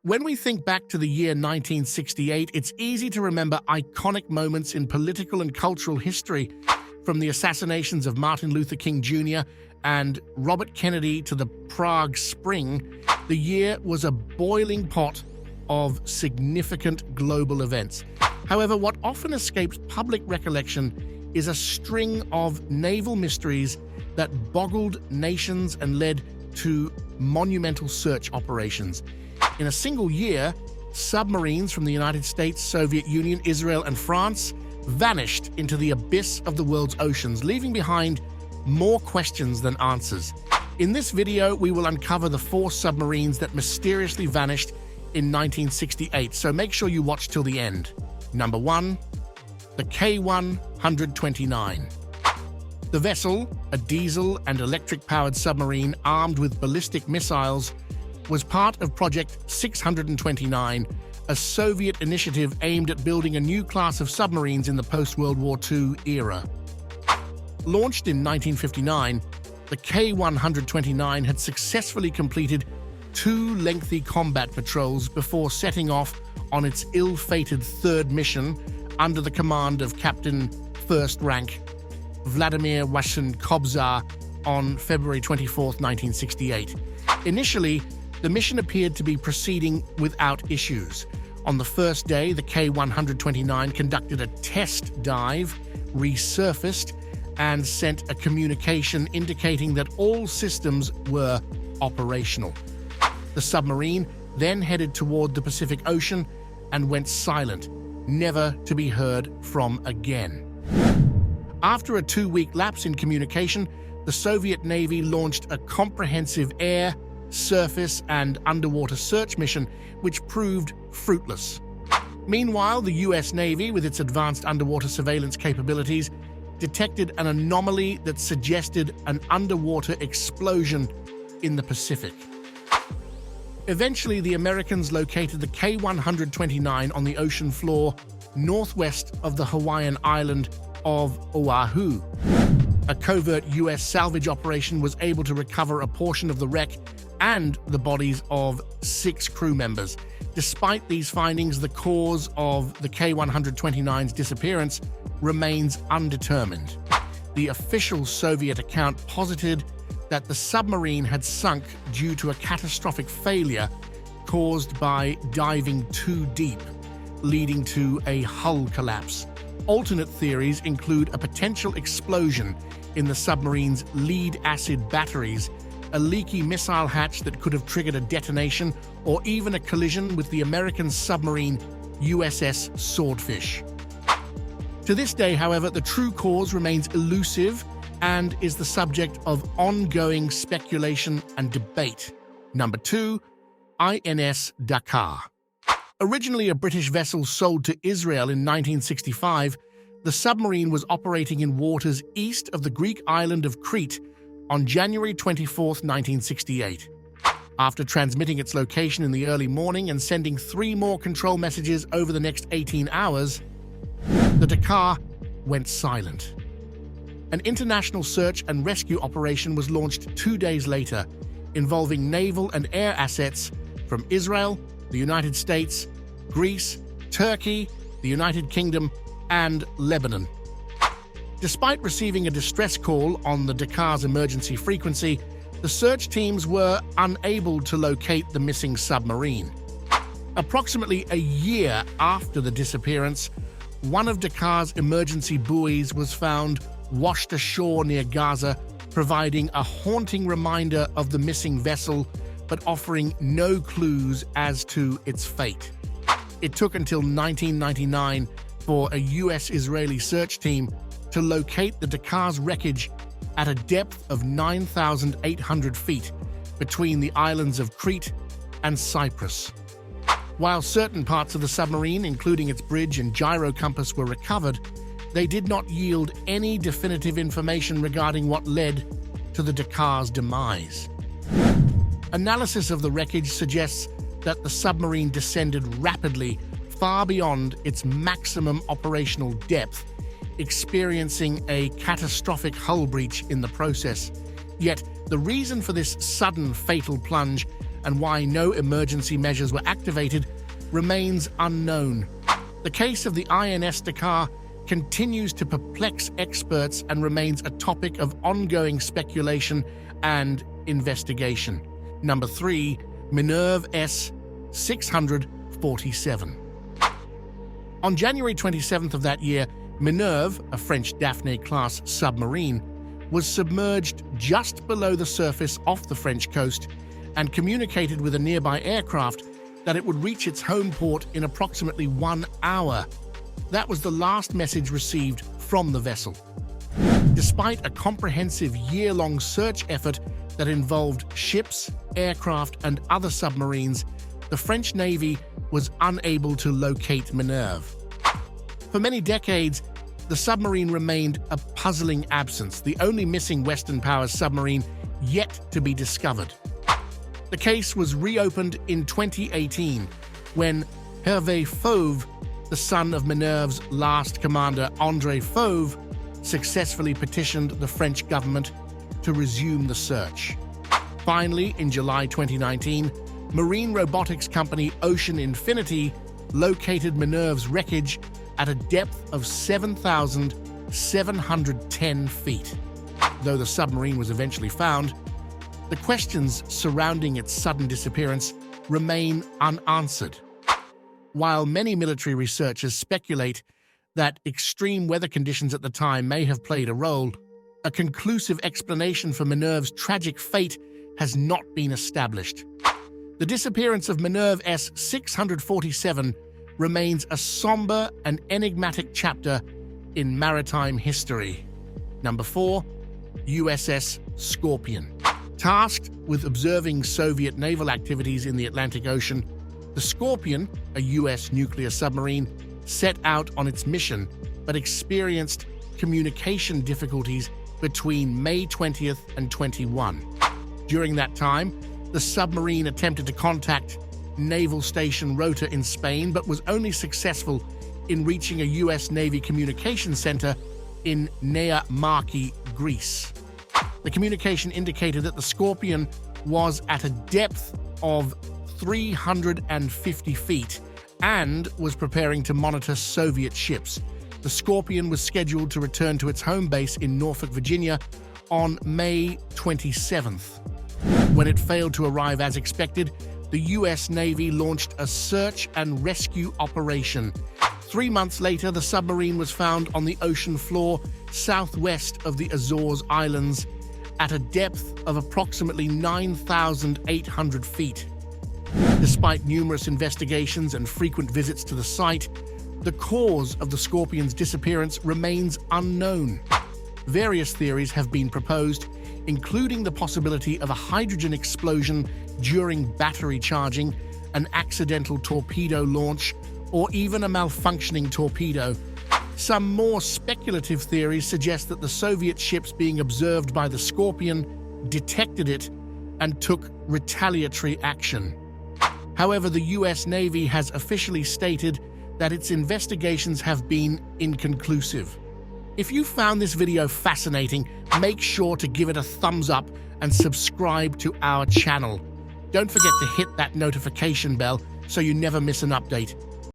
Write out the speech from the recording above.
When we think back to the year 1968, it's easy to remember iconic moments in political and cultural history, from the assassinations of Martin Luther King Jr. and Robert Kennedy to the Prague Spring. The year was a boiling pot of significant global events. However, what often escapes public recollection is a string of naval mysteries that boggled nations and led to monumental search operations. In a single year, submarines from the United States, Soviet Union, Israel, and France vanished into the abyss of the world's oceans, leaving behind more questions than answers. In this video, we will uncover the 4 submarines that mysteriously vanished in 1968, so make sure you watch till the end. Number 1. The K-129. The vessel, a diesel and electric-powered submarine armed with ballistic missiles, was part of Project 629, a Soviet initiative aimed at building a new class of submarines in the post-World War II era. Launched in 1959, the K-129 had successfully completed 2 lengthy combat patrols before setting off on its ill-fated 3rd mission under the command of Captain First Rank Vladimir Washin-Kobzar on February 24, 1968. Initially, the mission appeared to be proceeding without issues. On the first day, the K-129 conducted a test dive, resurfaced, and sent a communication indicating that all systems were operational. The submarine then headed toward the Pacific Ocean and went silent, never to be heard from again. After a 2-week lapse in communication, the Soviet Navy launched a comprehensive air, surface, and underwater search mission, which proved fruitless. Meanwhile, the US Navy, with its advanced underwater surveillance capabilities, detected an anomaly that suggested an underwater explosion in the Pacific. Eventually, the Americans located the K-129 on the ocean floor northwest of the Hawaiian island of Oahu. A covert US salvage operation was able to recover a portion of the wreck and the bodies of 6 crew members. Despite these findings, the cause of the K-129's disappearance remains undetermined. The official Soviet account posited that the submarine had sunk due to a catastrophic failure caused by diving too deep, leading to a hull collapse. Alternate theories include a potential explosion in the submarine's lead-acid batteries, a leaky missile hatch that could have triggered a detonation, or even a collision with the American submarine USS Swordfish. To this day, however, the true cause remains elusive and is the subject of ongoing speculation and debate. Number 2. INS Dakar. Originally a British vessel sold to Israel in 1965, the submarine was operating in waters east of the Greek island of Crete on January 24, 1968. After transmitting its location in the early morning and sending 3 more control messages over the next 18 hours, the Dakar went silent. An international search and rescue operation was launched 2 days later, involving naval and air assets from Israel, the United States, Greece, Turkey, the United Kingdom, and Lebanon. Despite receiving a distress call on the Dakar's emergency frequency, the search teams were unable to locate the missing submarine. Approximately a year after the disappearance, one of Dakar's emergency buoys was found washed ashore near Gaza, providing a haunting reminder of the missing vessel, but offering no clues as to its fate. It took until 1999 for a US-Israeli search team to locate the Dakar's wreckage at a depth of 9,800 feet between the islands of Crete and Cyprus. While certain parts of the submarine, including its bridge and gyro compass, were recovered, they did not yield any definitive information regarding what led to the Dakar's demise. Analysis of the wreckage suggests that the submarine descended rapidly, far beyond its maximum operational depth, experiencing a catastrophic hull breach in the process. Yet, the reason for this sudden fatal plunge and why no emergency measures were activated remains unknown. The case of the INS Dakar continues to perplex experts and remains a topic of ongoing speculation and investigation. Number 3. Minerve S-647. On January 27th of that year, Minerve, a French Daphne-class submarine, was submerged just below the surface off the French coast and communicated with a nearby aircraft that it would reach its home port in approximately 1 hour. That was the last message received from the vessel. Despite a comprehensive year-long search effort that involved ships, aircraft, and other submarines, the French Navy was unable to locate Minerve. For many decades, the submarine remained a puzzling absence, the only missing Western-powered submarine yet to be discovered. The case was reopened in 2018 when Hervé Fauve, the son of Minerve's last commander André Fauve, successfully petitioned the French government to resume the search. Finally, in July 2019, marine robotics company Ocean Infinity located Minerve's wreckage at a depth of 7,710 feet. Though the submarine was eventually found, the questions surrounding its sudden disappearance remain unanswered. While many military researchers speculate that extreme weather conditions at the time may have played a role, a conclusive explanation for Minerve's tragic fate has not been established. The disappearance of Minerve S-647 remains a somber and enigmatic chapter in maritime history. Number 4. USS Scorpion. Tasked with observing Soviet naval activities in the Atlantic Ocean, the Scorpion, a U.S. nuclear submarine, set out on its mission but experienced communication difficulties between May 20th and 21. During that time, the submarine attempted to contact Naval Station Rota in Spain but was only successful in reaching a U.S. Navy communication center in Nea Marki, Greece. The communication indicated that the Scorpion was at a depth of 350 feet and was preparing to monitor Soviet ships. The Scorpion was scheduled to return to its home base in Norfolk, Virginia on May 27th. When it failed to arrive as expected, the U.S. Navy launched a search and rescue operation. 3 months later, the submarine was found on the ocean floor southwest of the Azores Islands at a depth of approximately 9,800 feet. Despite numerous investigations and frequent visits to the site, the cause of the Scorpion's disappearance remains unknown. Various theories have been proposed, including the possibility of a hydrogen explosion during battery charging, an accidental torpedo launch, or even a malfunctioning torpedo. Some more speculative theories suggest that the Soviet ships being observed by the Scorpion detected it and took retaliatory action. However, the U.S. Navy has officially stated that its investigations have been inconclusive. If you found this video fascinating, make sure to give it a thumbs up and subscribe to our channel. Don't forget to hit that notification bell so you never miss an update.